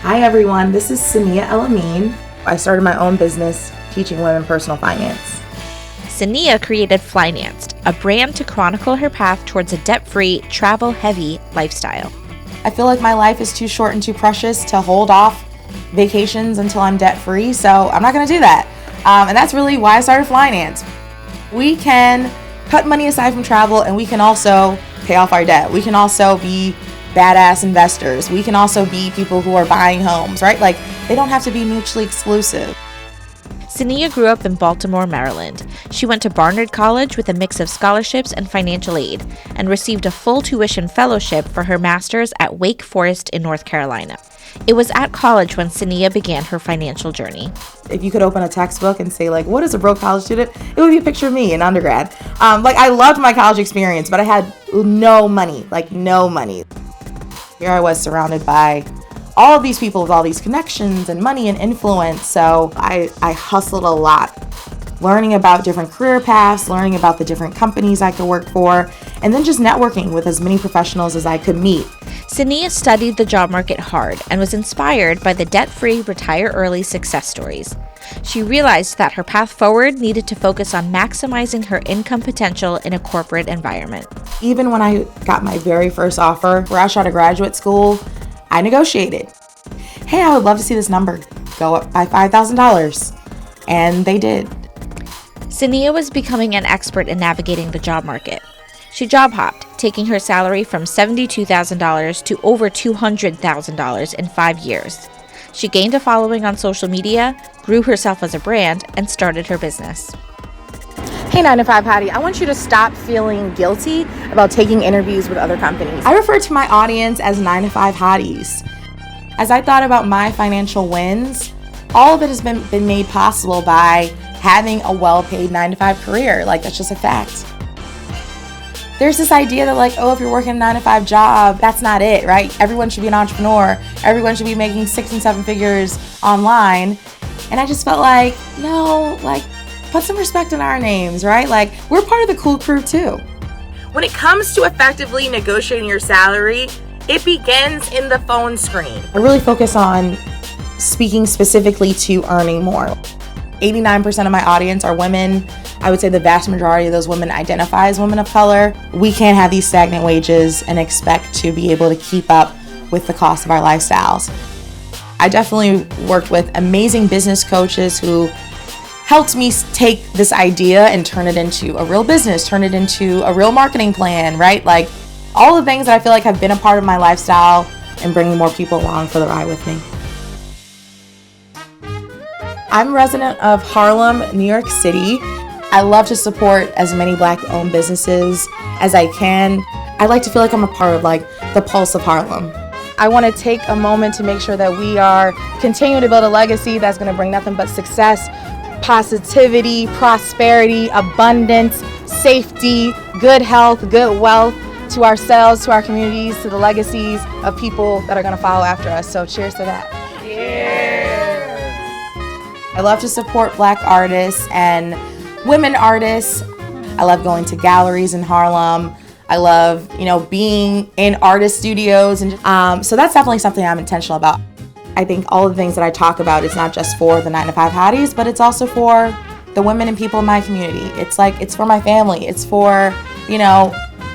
Hi everyone, this is Cinneah El-Amin. I started my own business teaching women personal finance. Cinneah created Flynanced, a brand to chronicle her path towards a debt-free, travel-heavy lifestyle. I feel like my life is too short and too precious to hold off vacations until I'm debt-free, so I'm not going to do that. And that's really why I started Flynanced. We can cut money aside from travel, and we can also pay off our debt. We can also be badass investors. We can also be people who are buying homes, right? Like, they don't have to be mutually exclusive. Cinneah grew up in Baltimore, Maryland. She went to Barnard College with a mix of scholarships and financial aid, and received a full tuition fellowship for her master's at Wake Forest in North Carolina. It was at college when Cinneah began her financial journey. If you could open a textbook and say, like, what is a broke college student? It would be a picture of me in undergrad. I loved my college experience, but I had no money. Here I was surrounded by all of these people with all these connections and money and influence. So I hustled a lot, learning about different career paths, learning about the different companies I could work for, and then just networking with as many professionals as I could meet. Cinneah studied the job market hard and was inspired by the debt-free retire early success stories. She realized that her path forward needed to focus on maximizing her income potential in a corporate environment. Even when I got my very first offer, fresh out of graduate school, I negotiated. Hey, I would love to see this number go up by $5,000. And they did. Cinneah was becoming an expert in navigating the job market. She job hopped, taking her salary from $72,000 to over $200,000 in 5 years. She gained a following on social media, grew herself as a brand, and started her business. Hey 9-to-5 hottie, I want you to stop feeling guilty about taking interviews with other companies. I refer to my audience as 9-to-5 hotties. As I thought about my financial wins, all of it has been made possible by having a well-paid 9-to-5 career. Like, that's just a fact. There's this idea that, like, oh, if you're working a 9-to-5 job, that's not it, right? Everyone should be an entrepreneur. Everyone should be making 6 and 7 figures online. And I just felt like, no, like, put some respect in our names, right? Like, we're part of the cool crew too. When it comes to effectively negotiating your salary, it begins in the phone screen. I really focus on speaking specifically to earning more. 89% of my audience are women. I would say the vast majority of those women identify as women of color. We can't have these stagnant wages and expect to be able to keep up with the cost of our lifestyles. I definitely worked with amazing business coaches who helped me take this idea and turn it into a real business, turn it into a real marketing plan, right? Like, all the things that I feel like have been a part of my lifestyle and bringing more people along for the ride with me. I'm a resident of Harlem, New York City. I love to support as many Black-owned businesses as I can. I like to feel like I'm a part of, like, the pulse of Harlem. I want to take a moment to make sure that we are continuing to build a legacy that's going to bring nothing but success, positivity, prosperity, abundance, safety, good health, good wealth to ourselves, to our communities, to the legacies of people that are going to follow after us. So cheers to that. I love to support Black artists and women artists. I love going to galleries in Harlem. I love, being in artist studios. And so that's definitely something I'm intentional about. I think all the things that I talk about is not just for the 9-to-5 hotties, but it's also for the women and people in my community. It's for my family. It's for,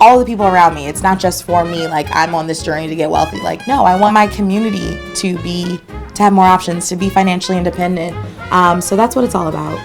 all the people around me. It's not just for me, like, I'm on this journey to get wealthy. Like, no, I want my community to have more options, to be financially independent. So that's what it's all about.